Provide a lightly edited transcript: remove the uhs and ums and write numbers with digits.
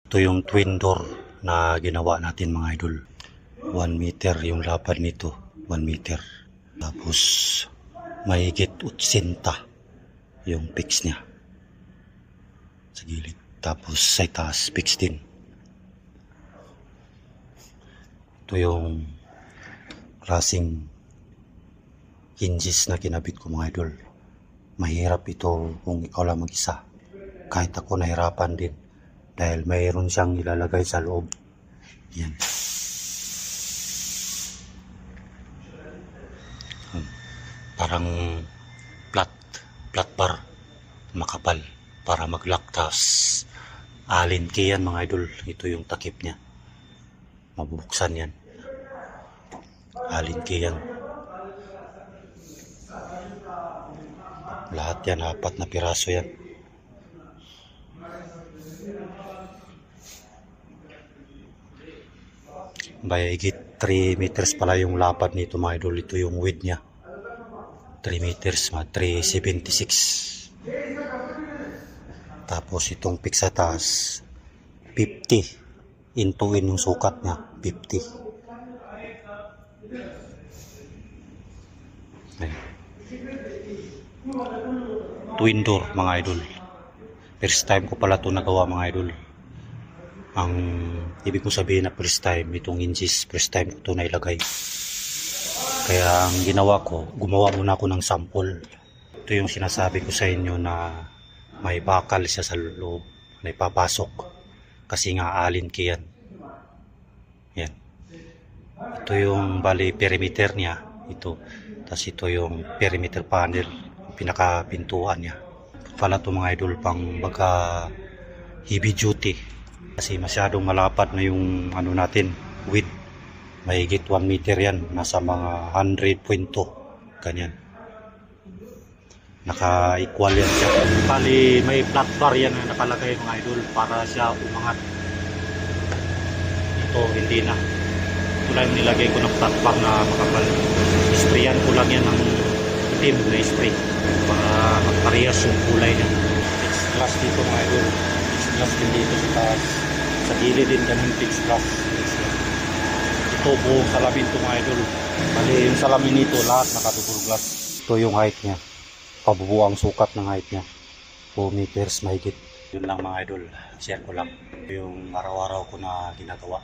Ito yung twin door na ginawa natin mga idol. 1 meter yung lapad nito. 1 meter. Tapos mahigit 80 yung fix niya. Sa gilid. Tapos sa taas fix din. Ito yung klaseng hinges na kinabit ko mga idol. Mahirap ito kung ikaw lang mag-isa. Kahit ako nahirapan din. Dahil mayroon siyang ilalagay sa loob. Yan. Parang flat bar. Makapal. Para mag-lock. Tas alin key yan mga idol. Ito yung takip niya. Mabubuksan yan. Alin key yan. Lahat yan. 4 na piraso yan. Bayigit 3 meters pala yung lapad nito mga idol. Ito yung width niya. 3 meters, 376. Tapos itong fix sa taas 50. Intuin yung sukat niya 50. Ayan. Twin door mga idol. First time ko pala ito nagawa mga idol. Ang ibig ko sabihin na first time, itong hinges, first time ko ito nailagay. Kaya ang ginawa ko, gumawa muna ako ng sample. Ito yung sinasabi ko sa inyo na may bakal siya sa loob, may papasok. Kasi nga alin key yan. Yan. Ito yung bali perimeter niya. Ito. Tapos ito yung perimeter panel, pinakapintuan niya. Pala ito mga idol pang baga heavy duty. Kasi masyadong malapad na yung ano natin, width. Mahigit 1 meter yan. Nasa mga 100.2. Ganyan. Naka-equal yan siya. Bali, may flat bar yan na nakalagay mga idol para siya umangat. Ito, hindi na. Ito lang nilagay ko ng flat bar na makapal. Sprayan ko lang yan ng itim na spray para magparehas yung kulay niya. Fixed glass dito mga idol. Fixed glass din dito sa taas. Sa gilid din ganun fixed glass. Ito buong salamin ito mga idol. Bali yung salamin nito lahat naka-double glass. Ito yung height niya. Pabubuang sukat ng height niya. 4 meters mahigit. Yun lang mga idol. Share ko lang. Yung araw-araw ko na ginagawa.